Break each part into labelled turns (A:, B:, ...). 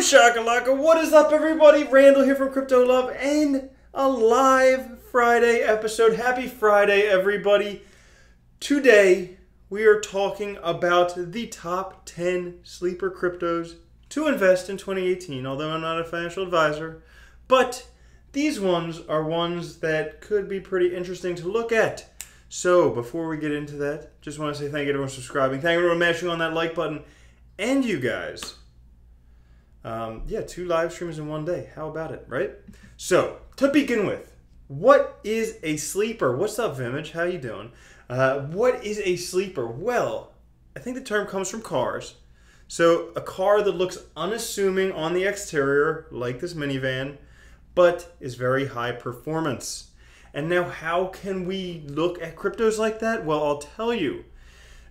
A: Boom shakalaka, what is up everybody? Randall here from Crypto Love and a live Friday episode. Happy Friday everybody. Today we are talking about the top 10 sleeper cryptos to invest in 2018, although I'm not a financial advisor. But these ones are ones that could be pretty interesting to look at. So before we get into that, just want to say thank you to everyone subscribing, thank you everyone mashing on that like button, and you guys. Yeah, 2 live streams in one day. How about it, right? So, to begin with, what is a sleeper? What's up, Vimage? How you doing? What is a sleeper? Well, I think the term comes from cars. So, a car that looks unassuming on the exterior, like this minivan, but is very high performance. And now, how can we look at cryptos like that? Well, I'll tell you.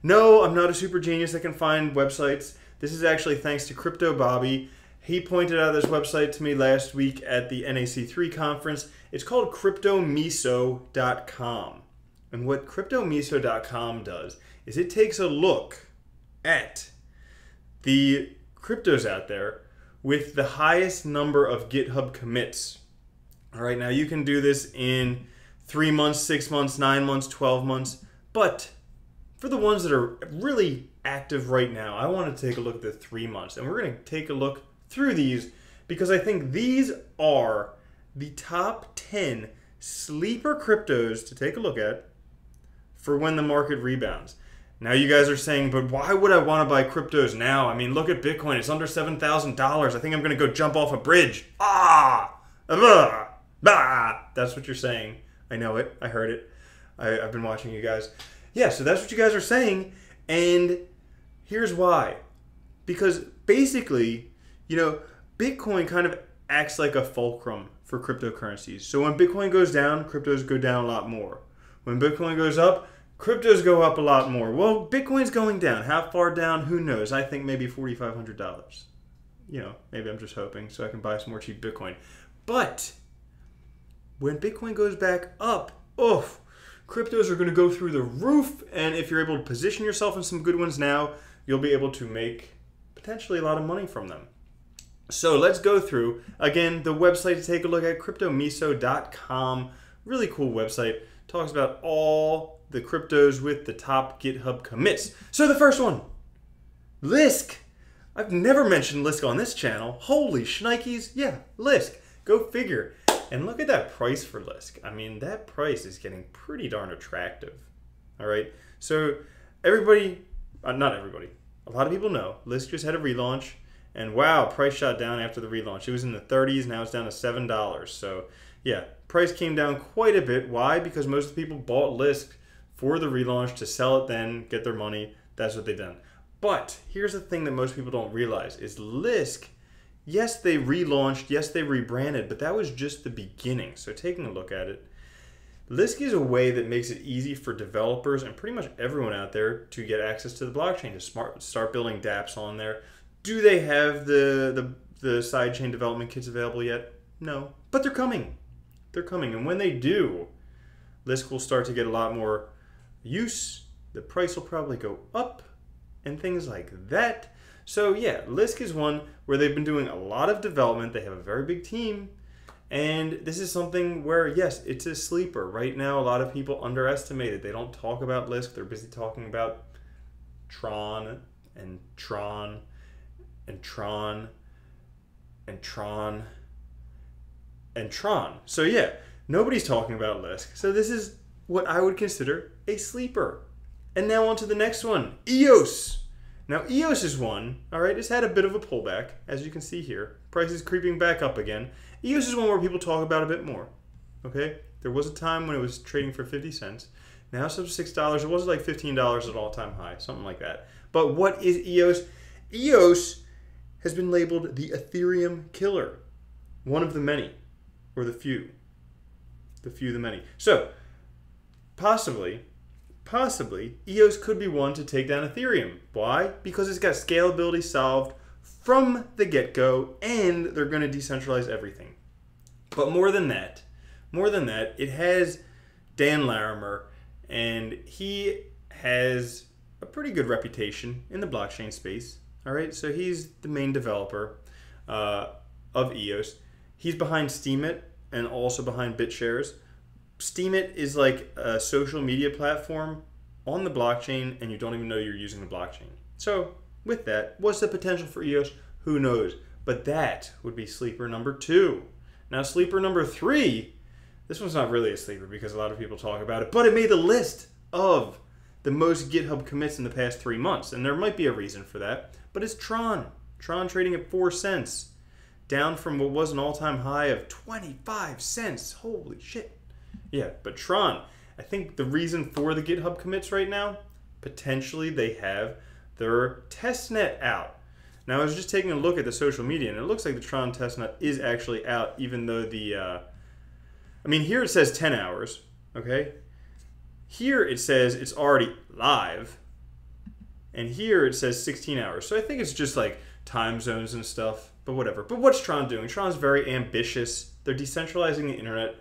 A: No, I'm not a super genius that can find websites. This is actually thanks to Crypto Bobby. He pointed out this website to me last week at the NAC3 conference. It's called cryptomiso.com. And what cryptomiso.com does is it takes a look at the cryptos out there with the highest number of GitHub commits. All right, now you can do this in 3 months, 6 months, 9 months, 12 months. But for the ones that are really active right now, I want to take a look at the 3 months. And we're going to take a look through these because I think these are the top 10 sleeper cryptos to take a look at for when the market rebounds. Now you guys are saying, but why would I want to buy cryptos now? I mean, look at Bitcoin. It's under $7,000. I think I'm going to go jump off a bridge. That's what you're saying. I know it. I heard it. I've been watching you guys. Yeah, so that's what you guys are saying. And here's why. Because basically, you know, Bitcoin kind of acts like a fulcrum for cryptocurrencies. So when Bitcoin goes down, cryptos go down a lot more. When Bitcoin goes up, cryptos go up a lot more. Well, Bitcoin's going down. How far down? Who knows? I think maybe $4,500. You know, maybe I'm just hoping so I can buy some more cheap Bitcoin. But when Bitcoin goes back up, cryptos are going to go through the roof. And if you're able to position yourself in some good ones now, you'll be able to make potentially a lot of money from them. So let's go through, again, the website to take a look at, cryptomiso.com. Really cool website. Talks about all the cryptos with the top GitHub commits. So the first one, Lisk. I've never mentioned Lisk on this channel. Holy shnikes. Yeah, Lisk. Go figure. And look at that price for Lisk. I mean, that price is getting pretty darn attractive. All right. So everybody, not everybody, a lot of people know Lisk just had a relaunch. And wow, price shot down after the relaunch. It was in the 30s, now it's down to $7. So yeah, price came down quite a bit. Why? Because most of the people bought Lisk for the relaunch to sell it then, get their money. That's what they've done. But here's the thing that most people don't realize is Lisk, yes, they relaunched, yes, they rebranded, but that was just the beginning. So taking a look at it, Lisk is a way that makes it easy for developers and pretty much everyone out there to get access to the blockchain, to start building dApps on there. Do they have the sidechain development kits available yet? No, but they're coming. They're coming, and when they do, Lisk will start to get a lot more use. The price will probably go up, and things like that. So yeah, Lisk is one where they've been doing a lot of development. They have a very big team, and this is something where, yes, it's a sleeper. Right now, a lot of people underestimate it. They don't talk about Lisk. They're busy talking about Tron and Tron and Tron and Tron and Tron. So yeah, nobody's talking about Lisk. So this is what I would consider a sleeper. And now on to the next one, EOS. Now EOS is one, all right, it's had a bit of a pullback, as you can see here. Price is creeping back up again. EOS is one where people talk about a bit more, okay? There was a time when it was trading for 50 cents. Now it's up to $6. It was like $15 at all-time high, something like that. But what is EOS? EOS has been labeled the Ethereum killer. One of the many, or the few. The few, the many. So, possibly, EOS could be one to take down Ethereum. Why? Because it's got scalability solved from the get-go, and they're going to decentralize everything. But more than that, it has Dan Larimer, and he has a pretty good reputation in the blockchain space. All right, so he's the main developer. of EOS. He's behind Steemit and also behind BitShares. Steemit is like a social media platform on the blockchain, and you don't even know you're using the blockchain. So with that, what's the potential for EOS? Who knows? But that would be sleeper number 2. Now sleeper number 3, this one's not really a sleeper because a lot of people talk about it, but it made the list of the most GitHub commits in the past 3 months, and there might be a reason for that, but it's Tron. Tron trading at 4 cents, down from what was an all-time high of 25 cents. Holy shit. Yeah, but Tron, I think the reason for the GitHub commits right now, potentially they have their testnet out. Now I was just taking a look at the social media, and it looks like the Tron testnet is actually out, even though the, I mean, here it says 10 hours, okay? Here it says it's already live, and here it says 16 hours. So I think it's just like time zones and stuff, but whatever. But what's Tron doing? Tron's very ambitious. They're decentralizing the internet.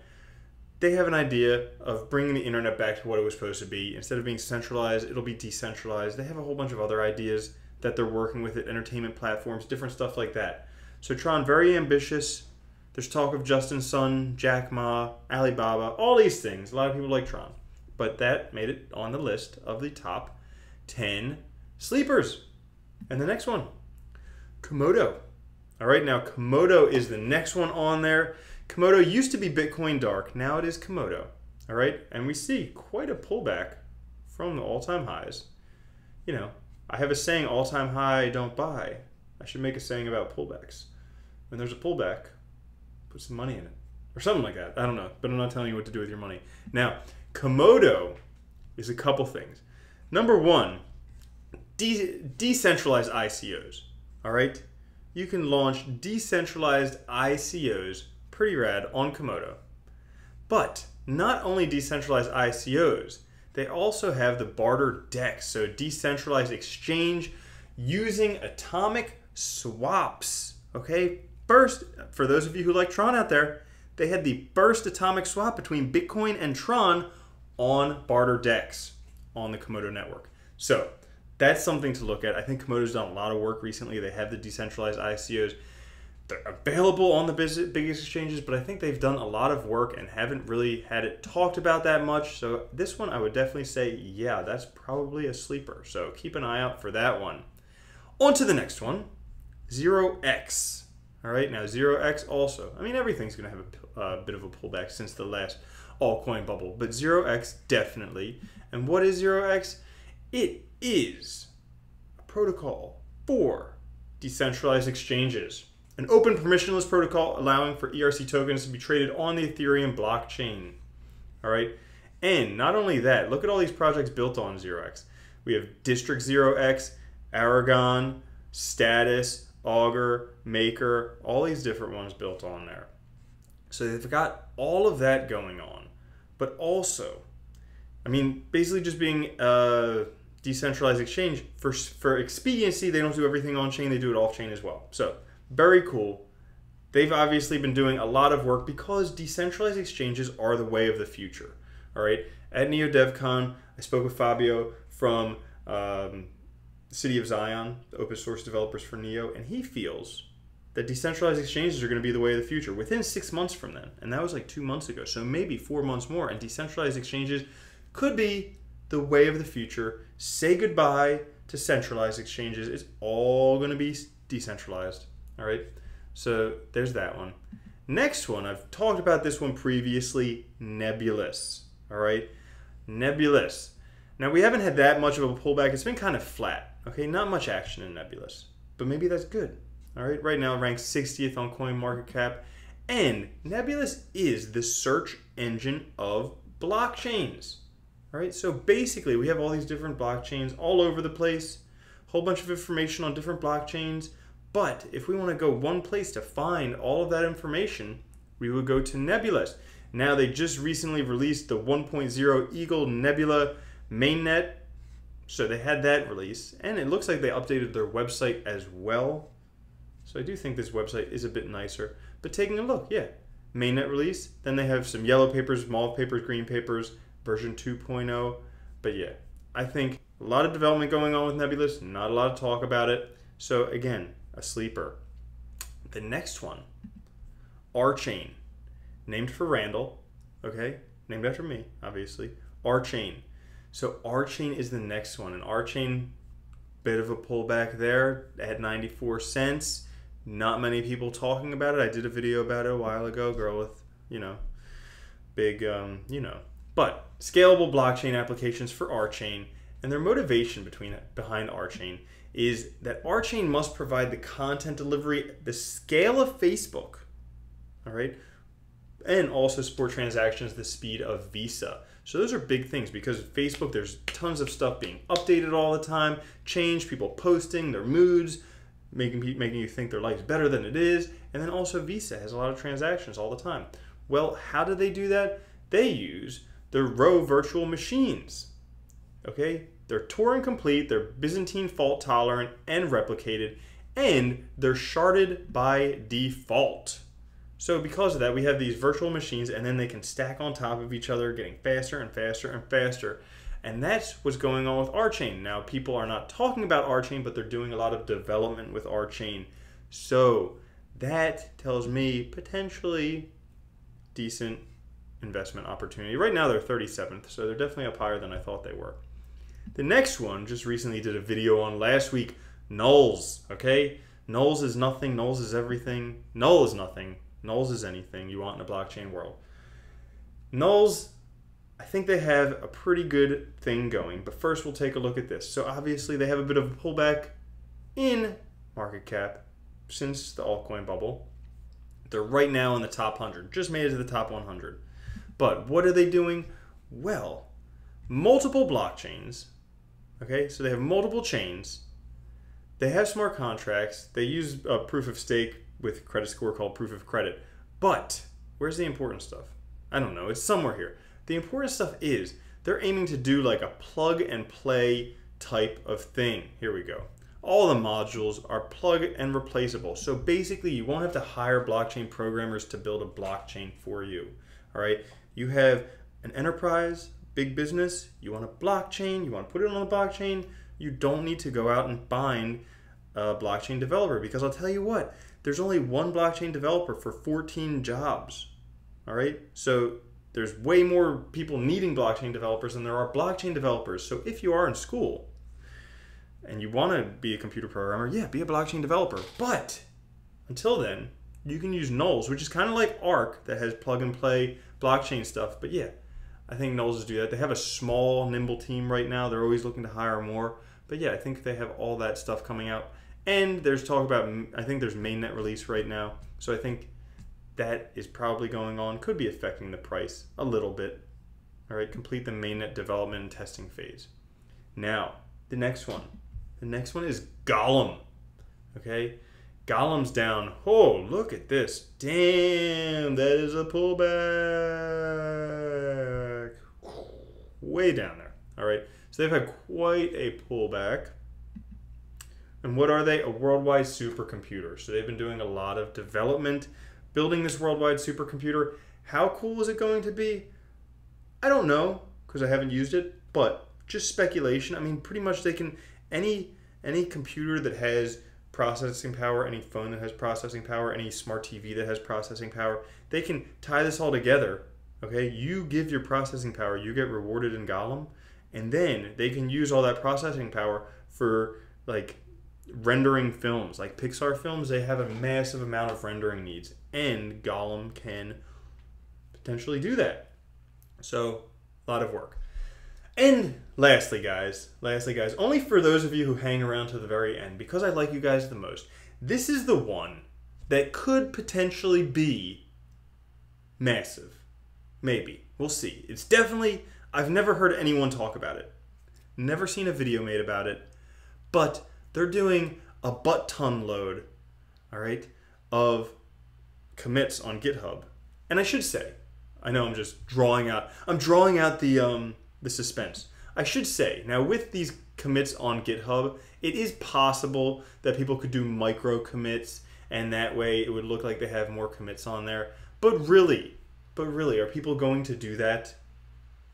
A: They have an idea of bringing the internet back to what it was supposed to be. Instead of being centralized, it'll be decentralized. They have a whole bunch of other ideas that they're working with it, entertainment platforms, different stuff like that. So Tron, very ambitious. There's talk of Justin Sun, Jack Ma, Alibaba, all these things. A lot of people like Tron. But that made it on the list of the top 10 sleepers. And the next one, Komodo. All right, now Komodo is the next one on there. Komodo used to be Bitcoin Dark. Now it is Komodo. All right, and we see quite a pullback from the all-time highs. You know, I have a saying, all-time high, don't buy. I should make a saying about pullbacks. When there's a pullback, put some money in it. Or something like that. I don't know, but I'm not telling you what to do with your money. Now, Komodo is a couple things. Number one, decentralized ICOs. All right? You can launch decentralized ICOs, pretty rad, on Komodo. But not only decentralized ICOs, they also have the barter DEX, so decentralized exchange using atomic swaps. Okay? First, for those of you who like Tron out there, they had the first atomic swap between Bitcoin and Tron on barter DEX on the Komodo network. So that's something to look at. I think Komodo's done a lot of work recently. They have the decentralized ICOs. They're available on the biggest exchanges, but I think they've done a lot of work and haven't really had it talked about that much. So this one I would definitely say, yeah, that's probably a sleeper. So keep an eye out for that one. On to the next one, 0x. All right, now 0x also. I mean, everything's going to have a bit of a pullback since the last altcoin bubble, but 0x definitely. And what is 0x? It is a protocol for decentralized exchanges. An open permissionless protocol allowing for ERC tokens to be traded on the Ethereum blockchain. All right, and not only that, look at all these projects built on 0x. We have District 0x, Aragon, Status, Augur, Maker, all these different ones built on there. So they've got all of that going on, but also, I mean, basically just being a decentralized exchange, for expediency, they don't do everything on chain, they do it off chain as well. So very cool. They've obviously been doing a lot of work because decentralized exchanges are the way of the future. All right. At NeoDevCon, I spoke with Fabio from City of Zion, the open source developers for Neo, and he feels that decentralized exchanges are going to be the way of the future within 6 months from then. And that was like 2 months ago. So maybe 4 months more, and decentralized exchanges could be the way of the future. Say goodbye to centralized exchanges. It's all going to be decentralized. All right, so there's that one. Next one, I've talked about this one previously, Nebulous. All right, Nebulous. Now, we haven't had that much of a pullback. It's been kind of flat, okay? Not much action in Nebulous, but maybe that's good. All right, right now it ranks 60th on CoinMarketCap, and Nebulous is the search engine of blockchains. All right, so basically we have all these different blockchains all over the place, whole bunch of information on different blockchains. But if we want to go one place to find all of that information, we would go to Nebulous. Now they just recently released the 1.0 Eagle Nebula mainnet. So they had that release, and it looks like they updated their website as well. So I do think this website is a bit nicer. But taking a look, yeah, mainnet release. Then they have some yellow papers, mauve papers, green papers, version 2.0. But yeah, I think a lot of development going on with Nebulous, not a lot of talk about it. So again, a sleeper. The next one, R-Chain, named for Randall, okay? Named after me, obviously. R-Chain. So R-Chain is the next one. And R-Chain, bit of a pullback there at 94 cents. Not many people talking about it. I did a video about it a while ago. Girl with, big, But scalable blockchain applications for R-Chain, and their motivation behind R-Chain is that R-Chain must provide the content delivery, the scale of Facebook, all right, and also support transactions the speed of Visa. So those are big things because Facebook, there's tons of stuff being updated all the time, people posting their moods, making you think their life's better than it is, and then also Visa has a lot of transactions all the time. Well, how do they do that? They use their Rho virtual machines, okay? They're Turing complete, they're Byzantine fault tolerant and replicated, and they're sharded by default. So because of that, we have these virtual machines, and then they can stack on top of each other, getting faster and faster and faster. And that's what's going on with R-Chain. Now, people are not talking about R-Chain, but they're doing a lot of development with R-Chain. So that tells me potentially decent investment opportunity. Right now, they're 37th, so they're definitely up higher than I thought they were. The next one, just recently did a video on last week, nulls, okay? Nulls is nothing, nulls is everything. Null is nothing, nulls is anything you want in a blockchain world. Nulls, I think they have a pretty good thing going, but first we'll take a look at this. So obviously they have a bit of a pullback in market cap since the altcoin bubble. They're right now in the top 100, just made it to the top 100. But what are they doing? Well, multiple blockchains, okay? So they have multiple chains. They have smart contracts. They use a proof of stake with credit score called proof of credit. But where's the important stuff? I don't know. It's somewhere here. The important stuff is they're aiming to do like a plug and play type of thing. Here we go. All the modules are plug and replaceable. So basically you won't have to hire blockchain programmers to build a blockchain for you. All right. You have an enterprise, big business, you want a blockchain, you want to put it on the blockchain. You don't need to go out and find a blockchain developer, because I'll tell you what, there's only one blockchain developer for 14 jobs. All right. So there's way more people needing blockchain developers than there are blockchain developers. So if you are in school and you want to be a computer programmer, yeah, be a blockchain developer. But until then, you can use nulls, which is kind of like Arc that has plug and play blockchain stuff. But yeah, I think nulls do that. They have a small, nimble team right now. They're always looking to hire more. But yeah, I think they have all that stuff coming out. And there's talk about, I think there's mainnet release right now. So I think that is probably going on, could be affecting the price a little bit. All right, complete the mainnet development and testing phase. Now, the next one. The next one is Golem. Okay, Golem's down. Oh, look at this. Damn, that is a pullback. Way down there. All right, so they've had quite a pullback. And what are they? A worldwide supercomputer. So they've been doing a lot of development, building this worldwide supercomputer. How cool is it going to be? I don't know, because I haven't used it, but just speculation. I mean, pretty much they can, any computer that has processing power, any phone that has processing power, any smart TV that has processing power, they can tie this all together. Okay, you give your processing power, you get rewarded in Golem, and then they can use all that processing power for like rendering films. Like Pixar films, they have a massive amount of rendering needs, and Golem can potentially do that. So a lot of work. And lastly guys, only for those of you who hang around to the very end, because I like you guys the most, this is the one that could potentially be massive. Maybe. We'll see. It's definitely, I've never heard anyone talk about it. Never seen a video made about it. But they're doing a butt-ton load, all right, of commits on GitHub. And I should say, I know I'm just drawing out the suspense. I should say, now with these commits on GitHub, it is possible that people could do micro commits, and that way it would look like they have more commits on there. But really, are people going to do that?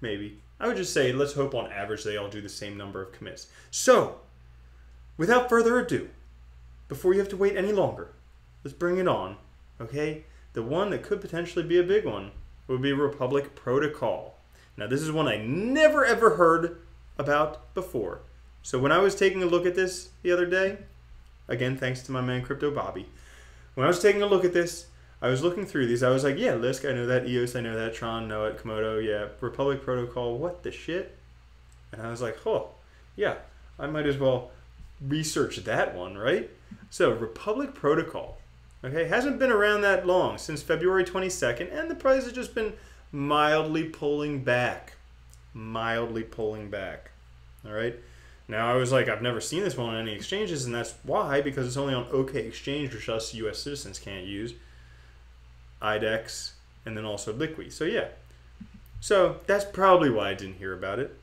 A: Maybe. I would just say, let's hope on average they all do the same number of commits. So, without further ado, before you have to wait any longer, Let's bring it on. Okay? The one that could potentially be a big one would be Republic Protocol. Now, this is one I never ever heard about before. So when I was taking a look at this the other day, again, thanks to my man Crypto Bobby, when I was taking a look at this, I was looking through these. I was like, yeah, Lisk, I know that. EOS, I know that. Tron, know it. Komodo, yeah. Republic Protocol, what the shit? And I was like, oh, yeah, I might as well research that one, right? So, Republic Protocol, okay, hasn't been around that long, since February 22nd, and the price has just been mildly pulling back. Mildly pulling back, all right? Now, I was like, I've never seen this one on any exchanges, and that's why, because it's only on OK Exchange, which us U.S. citizens can't use, IDEX, and then also Liqui. So, yeah. So, that's probably why I didn't hear about it.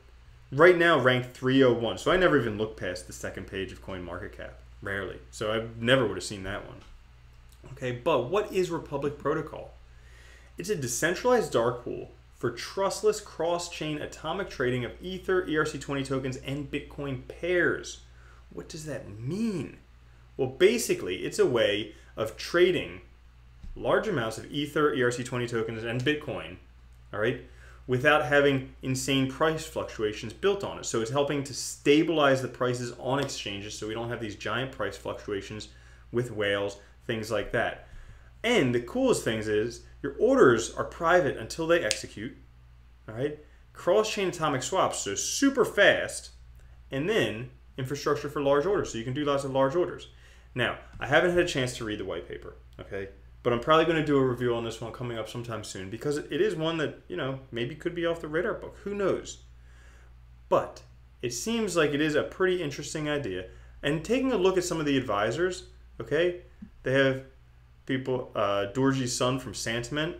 A: Right now, ranked 301. So, I never even looked past the second page of CoinMarketCap. Rarely. So, I never would have seen that one. Okay, but what is Republic Protocol? It's a decentralized dark pool for trustless cross-chain atomic trading of Ether, ERC20 tokens, and Bitcoin pairs. What does that mean? Well, basically, it's a way of trading large amounts of Ether, ERC20 tokens, and Bitcoin, all right, without having insane price fluctuations built on it. So it's helping to stabilize the prices on exchanges so we don't have these giant price fluctuations with whales, things like that. And the coolest thing is your orders are private until they execute, all right? Cross-chain atomic swaps, so super fast, and then infrastructure for large orders, so you can do lots of large orders. Now, I haven't had a chance to read the white paper, okay? But I'm probably going to do a review on this one coming up sometime soon because it is one that, you know, maybe could be off the radar book. Who knows? But it seems like it is a pretty interesting idea. And taking a look at some of the advisors, okay, they have people, Dorji Sun from Santiment,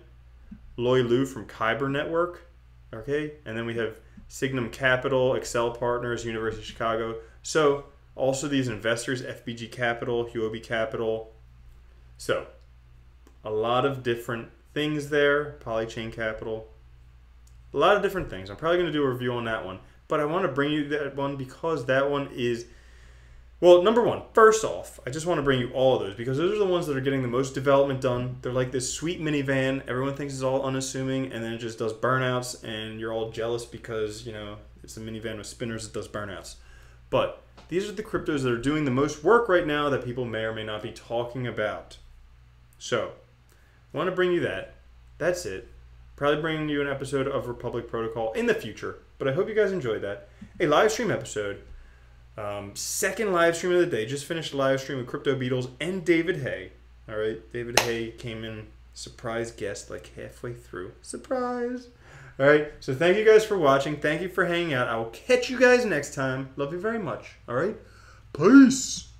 A: Loy Lu from Kyber Network, okay, and then we have Signum Capital, Excel Partners, University of Chicago. So also these investors, FBG Capital, Huobi Capital. So a lot of different things there, Polychain Capital, a lot of different things. I'm probably going to do a review on that one, but I want to bring you that one because that one is, well, number one, first off, I just want to bring you all of those because those are the ones that are getting the most development done. They're like this sweet minivan. Everyone thinks it's all unassuming, and then it just does burnouts, and you're all jealous because, you know, it's a minivan with spinners that does burnouts. But these are the cryptos that are doing the most work right now that people may or may not be talking about. So, I want to bring you that. That's it. Probably bringing you an episode of Republic Protocol in the future, but I hope you guys enjoyed that. A live stream episode. Second live stream of the day. Just finished a live stream with Crypto Beatles and David Hay. All right, David Hay came in surprise guest like halfway through. Surprise! All right, so thank you guys for watching. Thank you for hanging out. I will catch you guys next time. Love you very much. All right, peace.